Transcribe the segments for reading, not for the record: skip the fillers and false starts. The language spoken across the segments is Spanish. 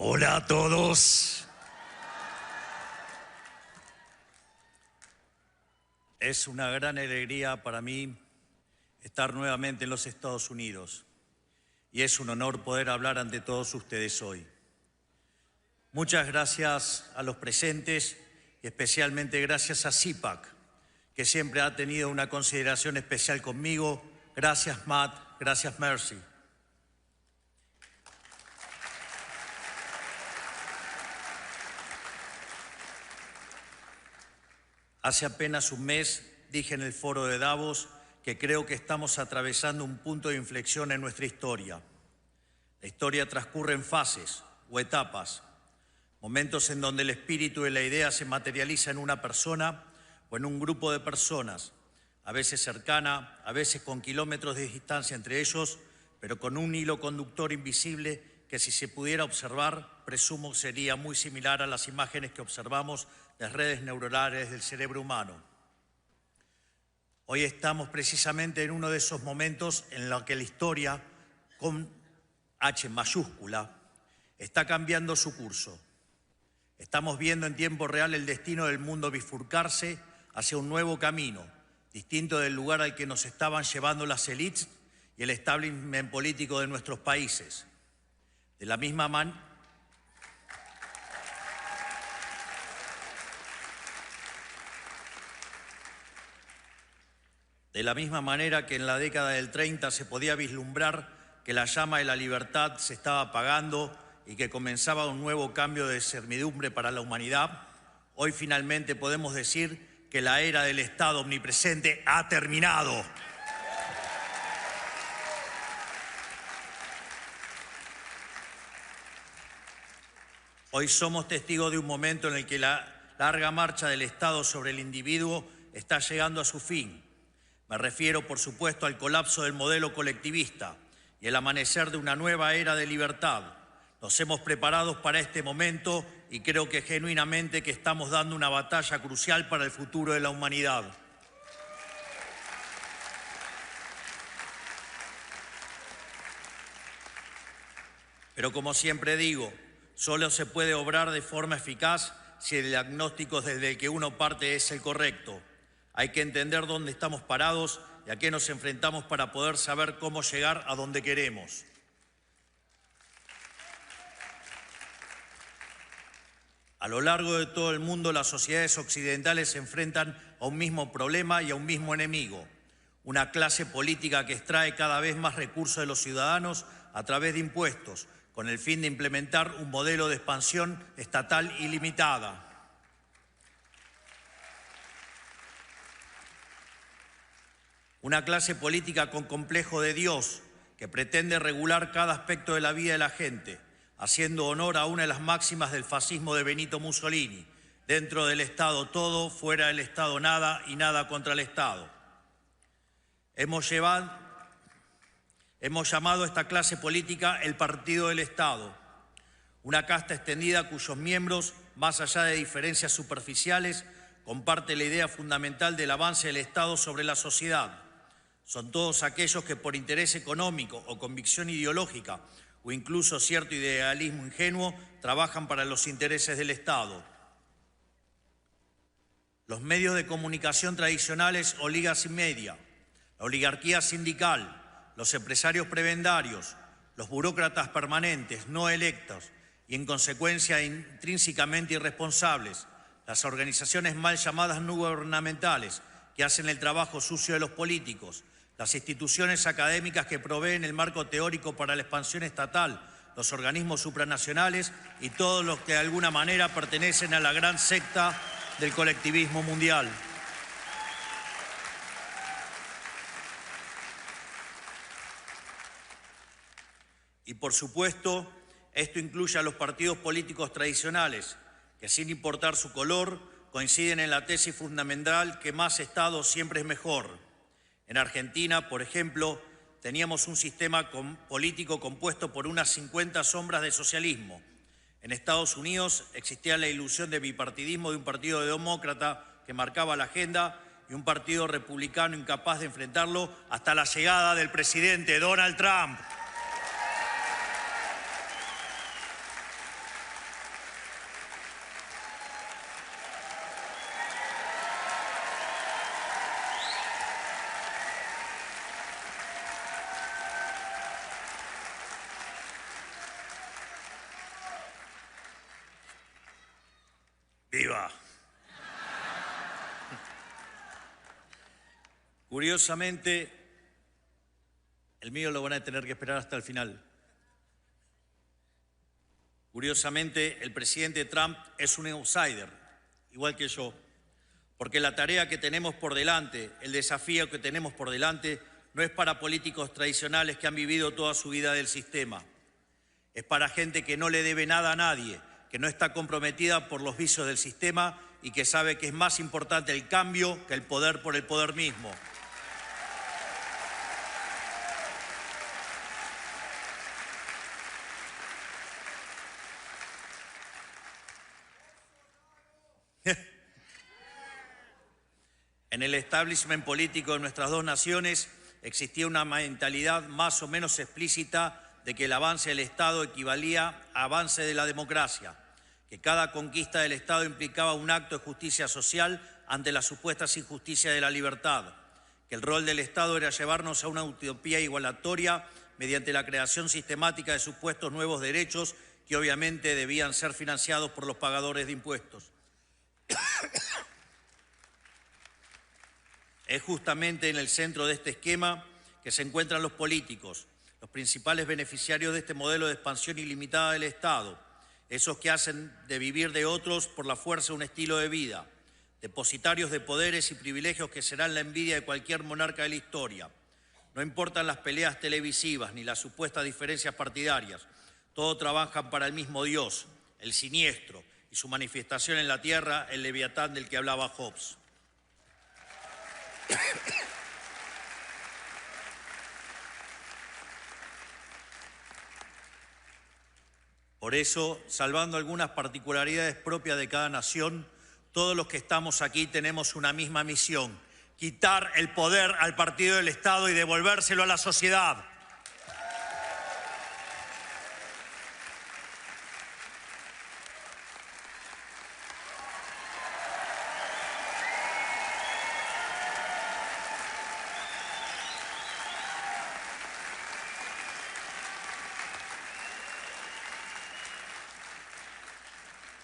Hola a todos. Es una gran alegría para mí estar nuevamente en los Estados Unidos y es un honor poder hablar ante todos ustedes hoy. Muchas gracias a los presentes y especialmente gracias a CIPAC, que siempre ha tenido una consideración especial conmigo. Gracias, Matt. Gracias, Mercy. Hace apenas un mes dije en el foro de Davos que creo que estamos atravesando un punto de inflexión en nuestra historia. La historia transcurre en fases o etapas, momentos en donde el espíritu y la idea se materializa en una persona o en un grupo de personas, a veces cercana, a veces con kilómetros de distancia entre ellos, pero con un hilo conductor invisible que si se pudiera observar, presumo sería muy similar a las imágenes que observamos de redes neuronales del cerebro humano. Hoy estamos precisamente en uno de esos momentos en los que la historia, con H mayúscula, está cambiando su curso. Estamos viendo en tiempo real el destino del mundo bifurcarse hacia un nuevo camino, distinto del lugar al que nos estaban llevando las élites y el establishment político de nuestros países. De la misma manera que en la década del 30 se podía vislumbrar que la llama de la libertad se estaba apagando y que comenzaba un nuevo cambio de servidumbre para la humanidad, hoy finalmente podemos decir que la era del Estado omnipresente ha terminado. Hoy somos testigos de un momento en el que la larga marcha del Estado sobre el individuo está llegando a su fin. Me refiero, por supuesto, al colapso del modelo colectivista y el amanecer de una nueva era de libertad. Nos hemos preparado para este momento y creo que genuinamente que estamos dando una batalla crucial para el futuro de la humanidad. Pero como siempre digo, solo se puede obrar de forma eficaz si el diagnóstico desde el que uno parte es el correcto. Hay que entender dónde estamos parados y a qué nos enfrentamos para poder saber cómo llegar a donde queremos. A lo largo de todo el mundo, las sociedades occidentales se enfrentan a un mismo problema y a un mismo enemigo. Una clase política que extrae cada vez más recursos de los ciudadanos a través de impuestos, con el fin de implementar un modelo de expansión estatal ilimitada. Una clase política con complejo de Dios que pretende regular cada aspecto de la vida de la gente, haciendo honor a una de las máximas del fascismo de Benito Mussolini: dentro del Estado todo, fuera del Estado nada y nada contra el Estado. Hemos llamado a esta clase política el Partido del Estado, una casta extendida cuyos miembros, más allá de diferencias superficiales, comparte la idea fundamental del avance del Estado sobre la sociedad. Son todos aquellos que por interés económico o convicción ideológica o incluso cierto idealismo ingenuo trabajan para los intereses del Estado. Los medios de comunicación tradicionales o ligas y media, la oligarquía sindical, los empresarios prebendarios, los burócratas permanentes no electos y en consecuencia intrínsecamente irresponsables, las organizaciones mal llamadas no gubernamentales que hacen el trabajo sucio de los políticos, las instituciones académicas que proveen el marco teórico para la expansión estatal, los organismos supranacionales y todos los que de alguna manera pertenecen a la gran secta del colectivismo mundial. Y por supuesto, esto incluye a los partidos políticos tradicionales, que sin importar su color, coinciden en la tesis fundamental que más Estado siempre es mejor. En Argentina, por ejemplo, teníamos un sistema político compuesto por unas 50 sombras de socialismo. En Estados Unidos existía la ilusión de bipartidismo de un partido demócrata que marcaba la agenda y un partido republicano incapaz de enfrentarlo hasta la llegada del presidente Donald Trump. ¡Viva! Curiosamente, el mío lo van a tener que esperar hasta el final. Curiosamente, el presidente Trump es un outsider, igual que yo, porque la tarea que tenemos por delante, el desafío que tenemos por delante, no es para políticos tradicionales que han vivido toda su vida del sistema. Es para gente que no le debe nada a nadie, que no está comprometida por los vicios del sistema y que sabe que es más importante el cambio que el poder por el poder mismo. En el establishment político de nuestras dos naciones existía una mentalidad más o menos explícita de que el avance del Estado equivalía a avance de la democracia, que cada conquista del Estado implicaba un acto de justicia social ante las supuestas injusticias de la libertad, que el rol del Estado era llevarnos a una utopía igualatoria mediante la creación sistemática de supuestos nuevos derechos que obviamente debían ser financiados por los pagadores de impuestos. Es justamente en el centro de este esquema que se encuentran los políticos, los principales beneficiarios de este modelo de expansión ilimitada del Estado, esos que hacen de vivir de otros por la fuerza un estilo de vida, depositarios de poderes y privilegios que serán la envidia de cualquier monarca de la historia. No importan las peleas televisivas ni las supuestas diferencias partidarias, todos trabajan para el mismo Dios, el siniestro, y su manifestación en la tierra, el leviatán del que hablaba Hobbes. Por eso, salvando algunas particularidades propias de cada nación, todos los que estamos aquí tenemos una misma misión: quitar el poder al partido del Estado y devolvérselo a la sociedad.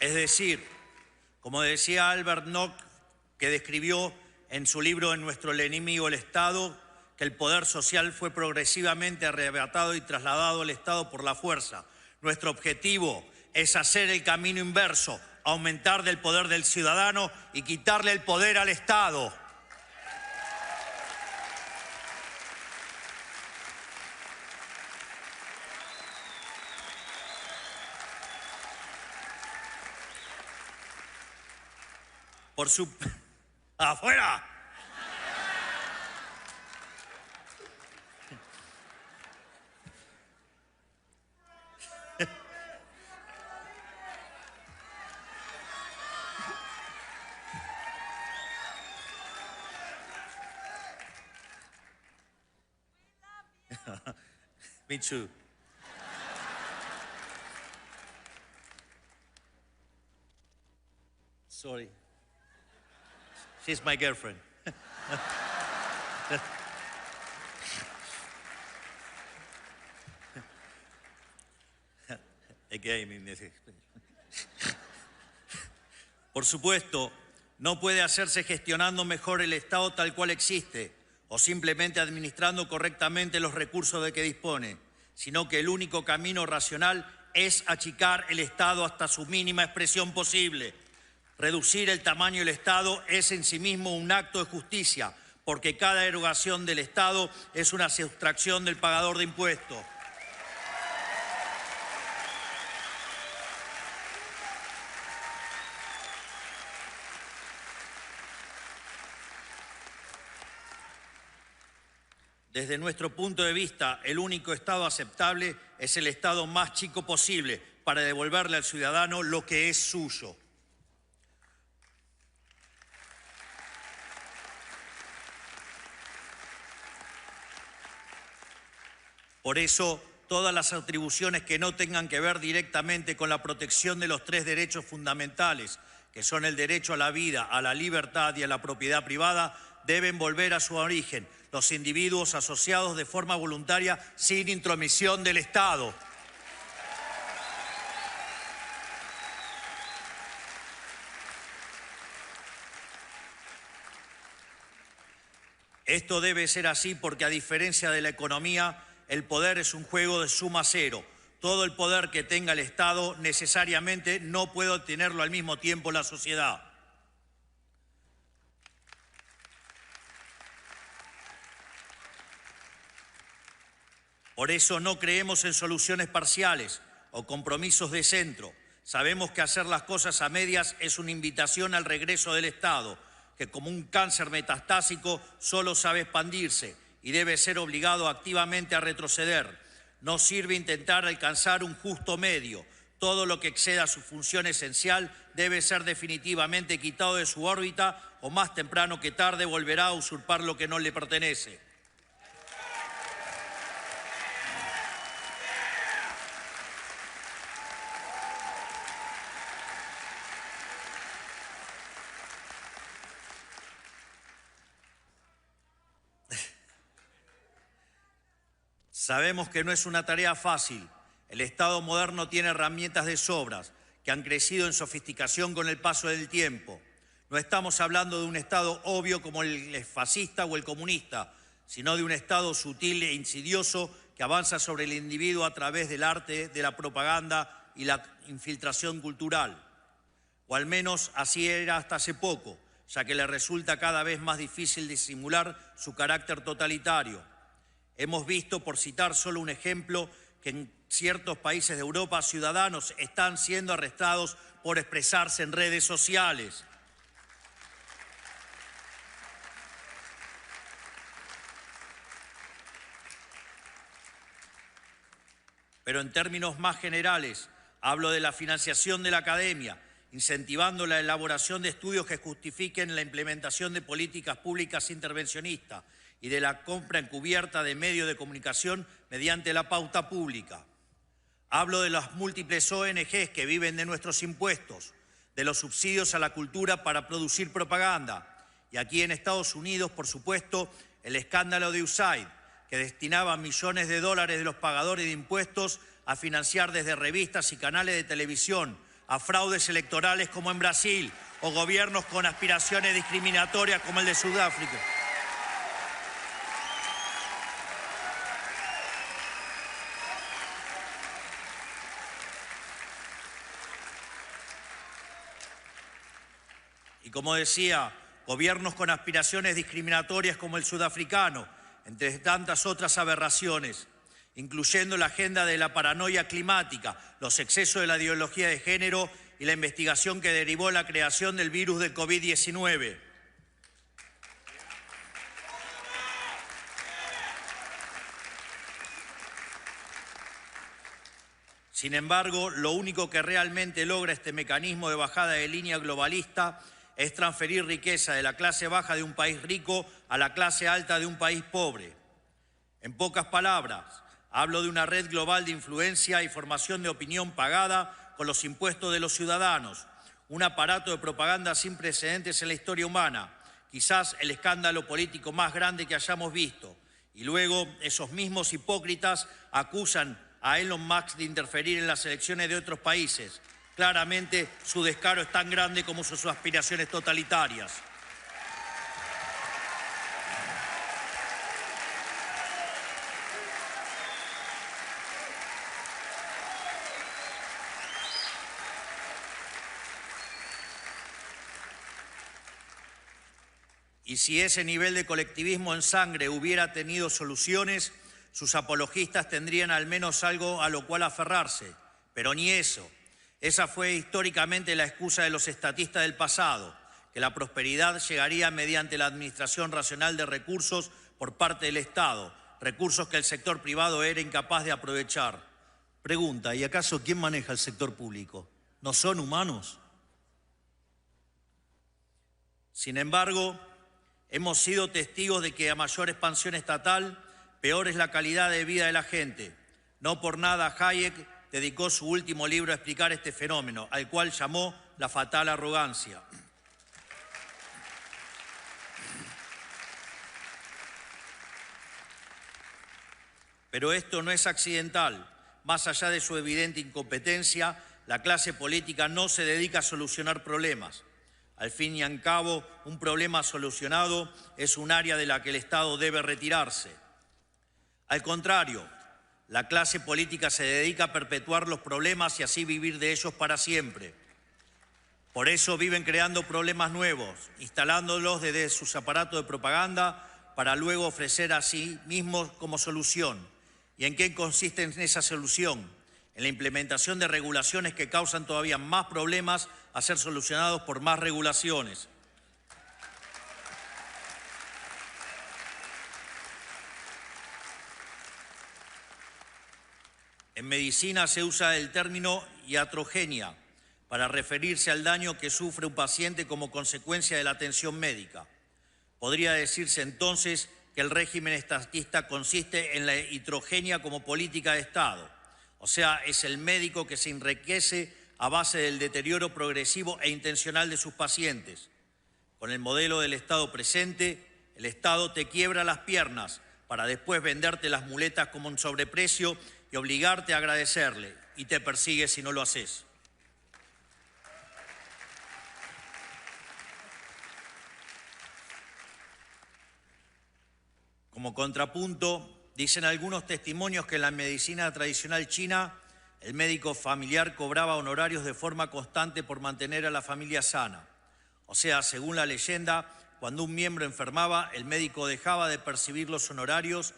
Es decir, como decía Albert Nock, que describió en su libro En nuestro enemigo el Estado, que el poder social fue progresivamente arrebatado y trasladado al Estado por la fuerza. Nuestro objetivo es hacer el camino inverso, aumentar del poder del ciudadano y quitarle el poder al Estado. ¡Afuera! Me too. Sorry. She's my girlfriend. Por supuesto, no puede hacerse gestionando mejor el Estado tal cual existe o simplemente administrando correctamente los recursos de que dispone, sino que el único camino racional es achicar el Estado hasta su mínima expresión posible. Reducir el tamaño del Estado es en sí mismo un acto de justicia, porque cada erogación del Estado es una sustracción del pagador de impuestos. Desde nuestro punto de vista, el único Estado aceptable es el Estado más chico posible para devolverle al ciudadano lo que es suyo. Por eso, todas las atribuciones que no tengan que ver directamente con la protección de los tres derechos fundamentales, que son el derecho a la vida, a la libertad y a la propiedad privada, deben volver a su origen, los individuos asociados de forma voluntaria sin intromisión del Estado. Esto debe ser así porque, a diferencia de la economía, el poder es un juego de suma cero. Todo el poder que tenga el Estado necesariamente no puede obtenerlo al mismo tiempo la sociedad. Por eso no creemos en soluciones parciales o compromisos de centro. Sabemos que hacer las cosas a medias es una invitación al regreso del Estado, que como un cáncer metastásico solo sabe expandirse y debe ser obligado activamente a retroceder. No sirve intentar alcanzar un justo medio. Todo lo que exceda su función esencial debe ser definitivamente quitado de su órbita o más temprano que tarde volverá a usurpar lo que no le pertenece. Sabemos que no es una tarea fácil. El Estado moderno tiene herramientas de sobras que han crecido en sofisticación con el paso del tiempo. No estamos hablando de un Estado obvio como el fascista o el comunista, sino de un Estado sutil e insidioso que avanza sobre el individuo a través del arte, de la propaganda y la infiltración cultural. O al menos así era hasta hace poco, ya que le resulta cada vez más difícil disimular su carácter totalitario. Hemos visto, por citar solo un ejemplo, que en ciertos países de Europa ciudadanos están siendo arrestados por expresarse en redes sociales. Pero en términos más generales, hablo de la financiación de la academia, incentivando la elaboración de estudios que justifiquen la implementación de políticas públicas intervencionistas y de la compra encubierta de medios de comunicación mediante la pauta pública. Hablo de las múltiples ONGs que viven de nuestros impuestos, de los subsidios a la cultura para producir propaganda. Y aquí en Estados Unidos, por supuesto, el escándalo de USAID, que destinaba millones de dólares de los pagadores de impuestos a financiar desde revistas y canales de televisión a fraudes electorales como en Brasil o gobiernos con aspiraciones discriminatorias como el de Sudáfrica. Y como decía, gobiernos con aspiraciones discriminatorias como el sudafricano, entre tantas otras aberraciones, incluyendo la agenda de la paranoia climática, los excesos de la ideología de género y la investigación que derivó la creación del virus del COVID-19. Sin embargo, lo único que realmente logra este mecanismo de bajada de línea globalista es transferir riqueza de la clase baja de un país rico a la clase alta de un país pobre. En pocas palabras, hablo de una red global de influencia y formación de opinión pagada con los impuestos de los ciudadanos, un aparato de propaganda sin precedentes en la historia humana, quizás el escándalo político más grande que hayamos visto. Y luego esos mismos hipócritas acusan a Elon Musk de interferir en las elecciones de otros países. Claramente su descaro es tan grande como sus aspiraciones totalitarias. Y si ese nivel de colectivismo en sangre hubiera tenido soluciones, sus apologistas tendrían al menos algo a lo cual aferrarse. Pero ni eso. Esa fue históricamente la excusa de los estatistas del pasado, que la prosperidad llegaría mediante la administración racional de recursos por parte del Estado, recursos que el sector privado era incapaz de aprovechar. Pregunta, ¿y acaso quién maneja el sector público? ¿No son humanos? Sin embargo, hemos sido testigos de que a mayor expansión estatal, peor es la calidad de vida de la gente. No por nada Hayek dedicó su último libro a explicar este fenómeno, al cual llamó la fatal arrogancia. Pero esto no es accidental. Más allá de su evidente incompetencia, la clase política no se dedica a solucionar problemas. Al fin y al cabo, un problema solucionado es un área de la que el Estado debe retirarse. Al contrario, la clase política se dedica a perpetuar los problemas y así vivir de ellos para siempre. Por eso viven creando problemas nuevos, instalándolos desde sus aparatos de propaganda para luego ofrecer a sí mismos como solución. ¿Y en qué consiste esa solución? En la implementación de regulaciones que causan todavía más problemas a ser solucionados por más regulaciones. En medicina se usa el término iatrogenia para referirse al daño que sufre un paciente como consecuencia de la atención médica. Podría decirse entonces que el régimen estatista consiste en la iatrogenia como política de Estado, o sea, es el médico que se enriquece a base del deterioro progresivo e intencional de sus pacientes. Con el modelo del Estado presente, el Estado te quiebra las piernas para después venderte las muletas como un sobreprecio y obligarte a agradecerle, y te persigue si no lo haces. Como contrapunto, dicen algunos testimonios que en la medicina tradicional china, el médico familiar cobraba honorarios de forma constante por mantener a la familia sana. O sea, según la leyenda, cuando un miembro enfermaba, el médico dejaba de percibir los honorarios,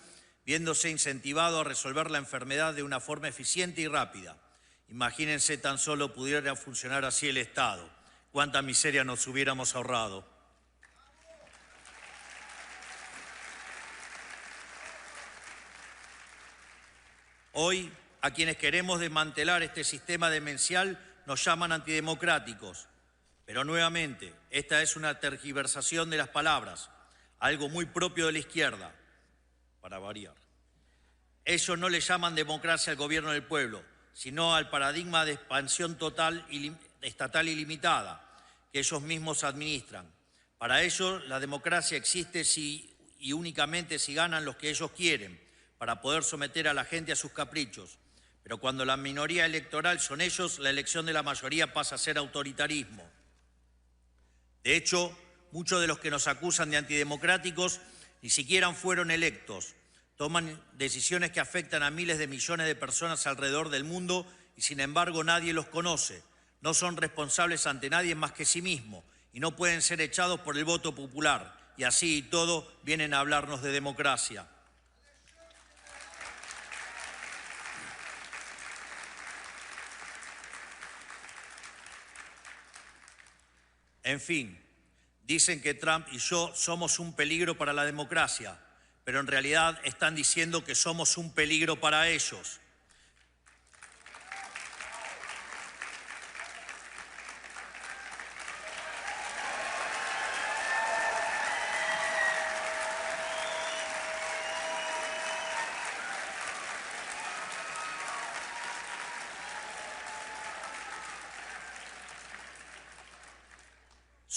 viéndose incentivado a resolver la enfermedad de una forma eficiente y rápida. Imagínense tan solo pudiera funcionar así el Estado. Cuánta miseria nos hubiéramos ahorrado. Hoy, a quienes queremos desmantelar este sistema demencial nos llaman antidemocráticos. Pero nuevamente, esta es una tergiversación de las palabras, algo muy propio de la izquierda, para variar. Ellos no le llaman democracia al gobierno del pueblo, sino al paradigma de expansión total estatal ilimitada que ellos mismos administran. Para ellos, la democracia existe y únicamente si ganan los que ellos quieren, para poder someter a la gente a sus caprichos. Pero cuando la minoría electoral son ellos, la elección de la mayoría pasa a ser autoritarismo. De hecho, muchos de los que nos acusan de antidemocráticos ni siquiera fueron electos. Toman decisiones que afectan a miles de millones de personas alrededor del mundo y sin embargo nadie los conoce. No son responsables ante nadie más que sí mismos y no pueden ser echados por el voto popular. Y así y todo vienen a hablarnos de democracia. En fin, dicen que Trump y yo somos un peligro para la democracia, pero en realidad están diciendo que somos un peligro para ellos.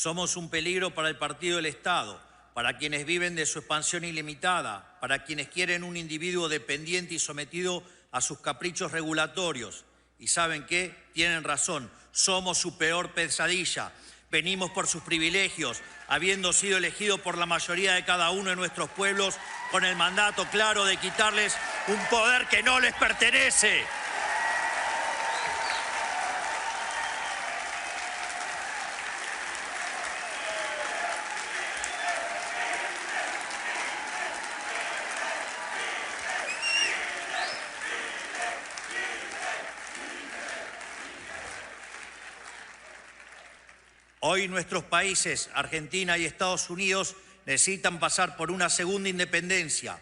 Somos un peligro para el partido del Estado, para quienes viven de su expansión ilimitada, para quienes quieren un individuo dependiente y sometido a sus caprichos regulatorios. ¿Y saben qué? Tienen razón, somos su peor pesadilla. Venimos por sus privilegios, habiendo sido elegidos por la mayoría de cada uno de nuestros pueblos, con el mandato claro de quitarles un poder que no les pertenece. Hoy nuestros países, Argentina y Estados Unidos, necesitan pasar por una segunda independencia.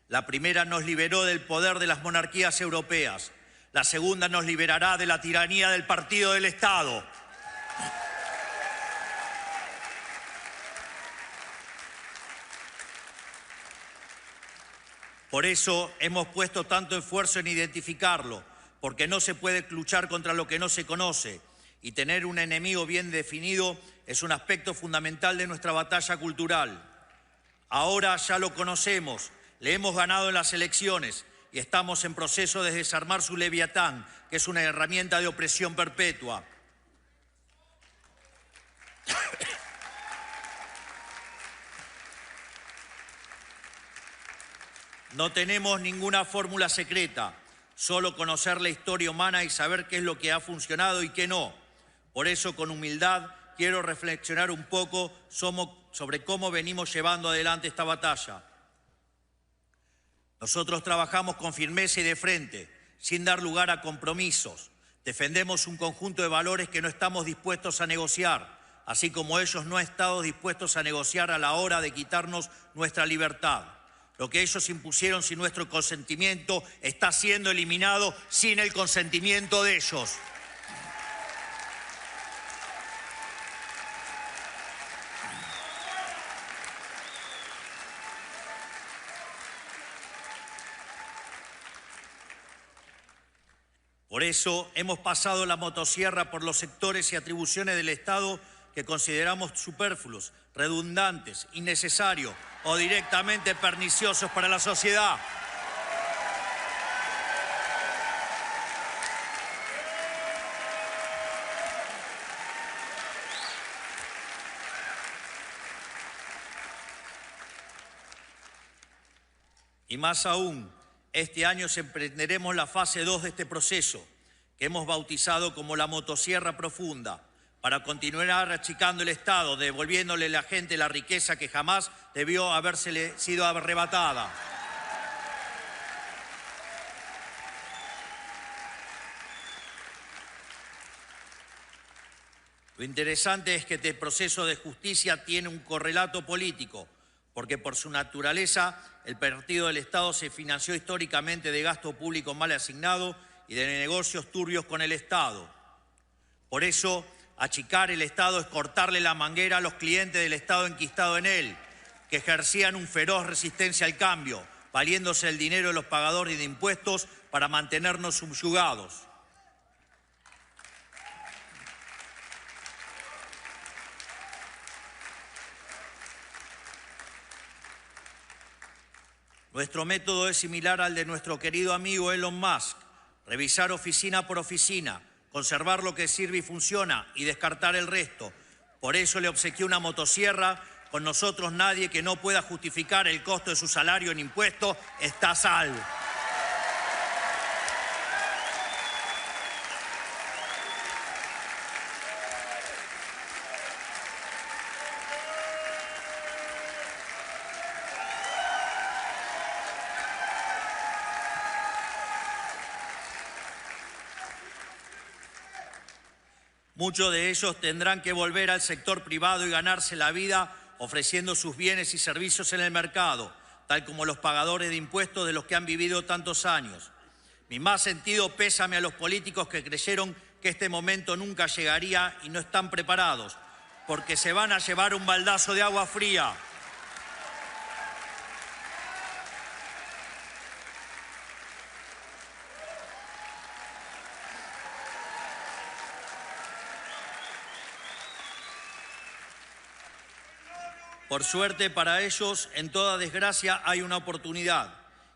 La primera nos liberó del poder de las monarquías europeas. La segunda nos liberará de la tiranía del partido del Estado. Por eso hemos puesto tanto esfuerzo en identificarlo, porque no se puede luchar contra lo que no se conoce. Y tener un enemigo bien definido es un aspecto fundamental de nuestra batalla cultural. Ahora ya lo conocemos, le hemos ganado en las elecciones y estamos en proceso de desarmar su leviatán, que es una herramienta de opresión perpetua. No tenemos ninguna fórmula secreta, solo conocer la historia humana y saber qué es lo que ha funcionado y qué no. Por eso, con humildad, quiero reflexionar un poco sobre cómo venimos llevando adelante esta batalla. Nosotros trabajamos con firmeza y de frente, sin dar lugar a compromisos. Defendemos un conjunto de valores que no estamos dispuestos a negociar, así como ellos no han estado dispuestos a negociar a la hora de quitarnos nuestra libertad. Lo que ellos impusieron sin nuestro consentimiento está siendo eliminado sin el consentimiento de ellos. Por eso hemos pasado la motosierra por los sectores y atribuciones del Estado que consideramos superfluos, redundantes, innecesarios o directamente perniciosos para la sociedad. Y más aún, este año emprenderemos la fase 2 de este proceso, que hemos bautizado como la motosierra profunda, para continuar achicando el Estado, devolviéndole a la gente la riqueza que jamás debió habérsele sido arrebatada. Lo interesante es que este proceso de justicia tiene un correlato político, porque por su naturaleza el partido del Estado se financió históricamente de gasto público mal asignado y de negocios turbios con el Estado. Por eso, achicar el Estado es cortarle la manguera a los clientes del Estado enquistado en él, que ejercían un feroz resistencia al cambio, valiéndose el dinero de los pagadores de impuestos para mantenernos subyugados. Nuestro método es similar al de nuestro querido amigo Elon Musk: revisar oficina por oficina, conservar lo que sirve y funciona y descartar el resto. Por eso le obsequié una motosierra. Con nosotros nadie que no pueda justificar el costo de su salario en impuestos está a salvo. Muchos de ellos tendrán que volver al sector privado y ganarse la vida ofreciendo sus bienes y servicios en el mercado, tal como los pagadores de impuestos de los que han vivido tantos años. Mi más sentido pésame a los políticos que creyeron que este momento nunca llegaría y no están preparados, porque se van a llevar un baldazo de agua fría. Por suerte para ellos, en toda desgracia hay una oportunidad,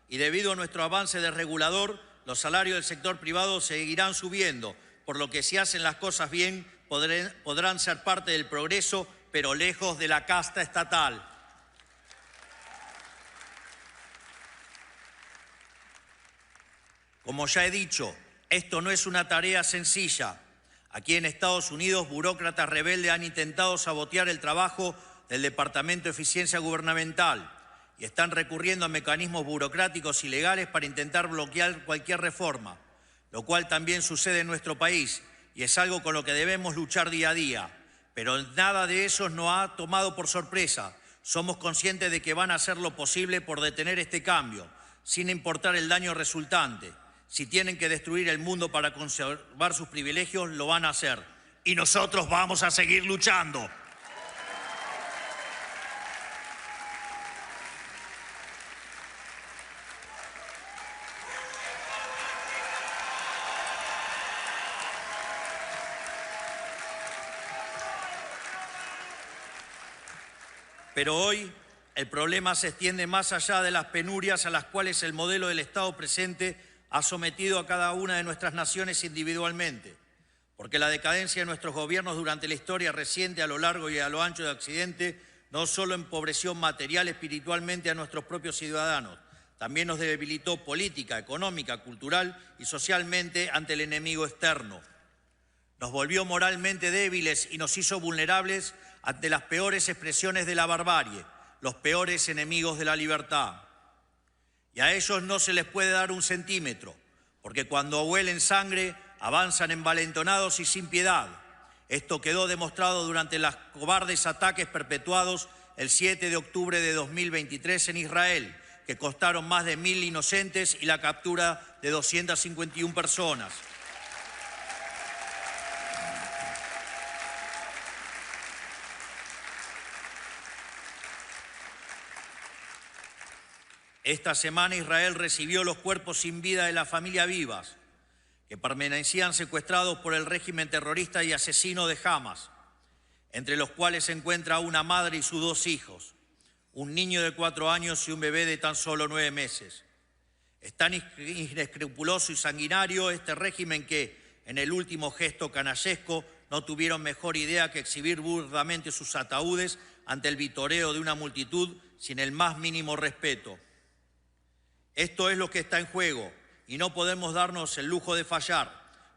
y debido a nuestro avance desregulador, los salarios del sector privado seguirán subiendo, por lo que si hacen las cosas bien, podrán ser parte del progreso, pero lejos de la casta estatal. Como ya he dicho, esto no es una tarea sencilla. Aquí en Estados Unidos, burócratas rebeldes han intentado sabotear el trabajo del Departamento de Eficiencia Gubernamental y están recurriendo a mecanismos burocráticos y legales para intentar bloquear cualquier reforma, lo cual también sucede en nuestro país y es algo con lo que debemos luchar día a día. Pero nada de eso nos ha tomado por sorpresa. Somos conscientes de que van a hacer lo posible por detener este cambio, sin importar el daño resultante. Si tienen que destruir el mundo para conservar sus privilegios, lo van a hacer. Y nosotros vamos a seguir luchando. Pero hoy el problema se extiende más allá de las penurias a las cuales el modelo del Estado presente ha sometido a cada una de nuestras naciones individualmente, porque la decadencia de nuestros gobiernos durante la historia reciente a lo largo y a lo ancho de Occidente no solo empobreció material y espiritualmente a nuestros propios ciudadanos, también nos debilitó política, económica, cultural y socialmente ante el enemigo externo. Nos volvió moralmente débiles y nos hizo vulnerables ante las peores expresiones de la barbarie, los peores enemigos de la libertad. Y a ellos no se les puede dar un centímetro, porque cuando huelen sangre avanzan envalentonados y sin piedad. Esto quedó demostrado durante los cobardes ataques perpetuados el 7 de octubre de 2023 en Israel, que costaron más de 1.000 inocentes y la captura de 251 personas. Esta semana Israel recibió los cuerpos sin vida de la familia Vivas, que permanecían secuestrados por el régimen terrorista y asesino de Hamas, entre los cuales se encuentra una madre y sus 2 hijos, un niño de 4 años y un bebé de tan solo 9 meses. Es tan inescrupuloso y sanguinario este régimen que, en el último gesto canallesco, no tuvieron mejor idea que exhibir burdamente sus ataúdes ante el vitoreo de una multitud sin el más mínimo respeto. Esto es lo que está en juego y no podemos darnos el lujo de fallar.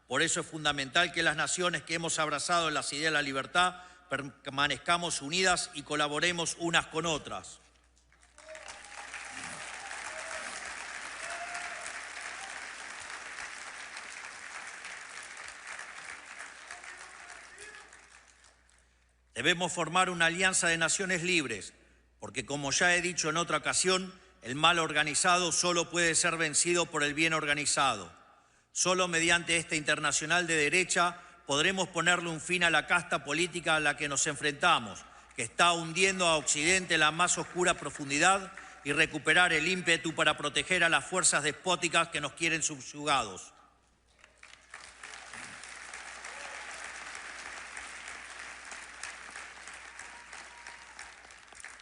Por eso es fundamental que las naciones que hemos abrazado las ideas de la libertad permanezcamos unidas y colaboremos unas con otras. Debemos formar una alianza de naciones libres, porque como ya he dicho en otra ocasión, el mal organizado solo puede ser vencido por el bien organizado. Solo mediante esta internacional de derecha podremos ponerle un fin a la casta política a la que nos enfrentamos, que está hundiendo a Occidente en la más oscura profundidad, y recuperar el ímpetu para proteger a las fuerzas despóticas que nos quieren subyugados.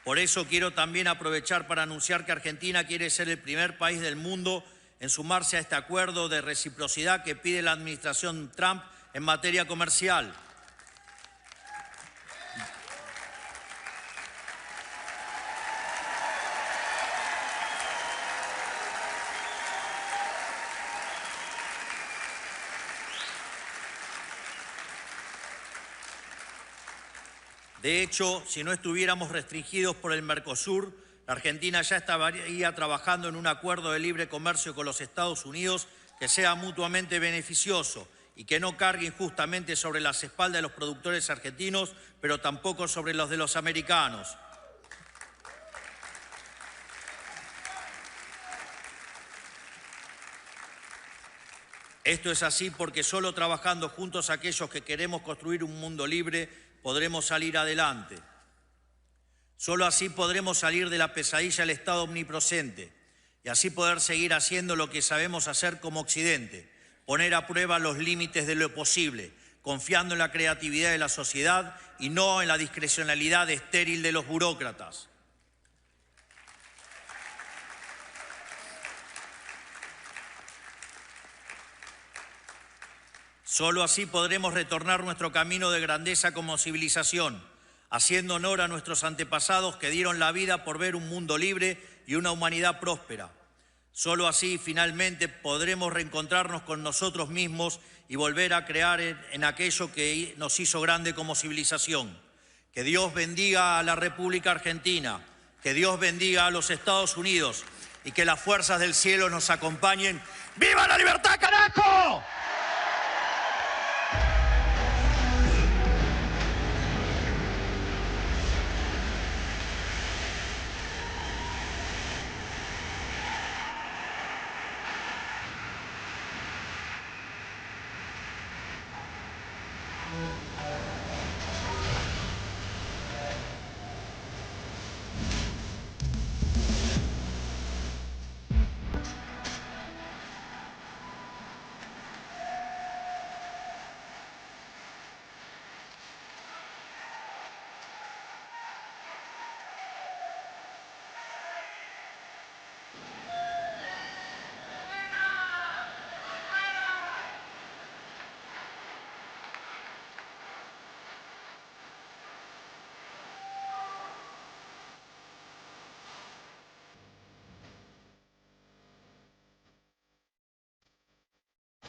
Por eso quiero también aprovechar para anunciar que Argentina quiere ser el primer país del mundo en sumarse a este acuerdo de reciprocidad que pide la administración Trump en materia comercial. De hecho, si no estuviéramos restringidos por el Mercosur, la Argentina ya estaría trabajando en un acuerdo de libre comercio con los Estados Unidos que sea mutuamente beneficioso y que no cargue injustamente sobre las espaldas de los productores argentinos, pero tampoco sobre los de los americanos. Esto es así porque solo trabajando juntos aquellos que queremos construir un mundo libre podremos salir adelante. Solo así podremos salir de la pesadilla del Estado omnipresente y así poder seguir haciendo lo que sabemos hacer como Occidente, poner a prueba los límites de lo posible, confiando en la creatividad de la sociedad y no en la discrecionalidad estéril de los burócratas. Solo así podremos retornar nuestro camino de grandeza como civilización, haciendo honor a nuestros antepasados que dieron la vida por ver un mundo libre y una humanidad próspera. Solo así, finalmente, podremos reencontrarnos con nosotros mismos y volver a crear en aquello que nos hizo grande como civilización. Que Dios bendiga a la República Argentina, que Dios bendiga a los Estados Unidos y que las fuerzas del cielo nos acompañen. ¡Viva la libertad, carajo!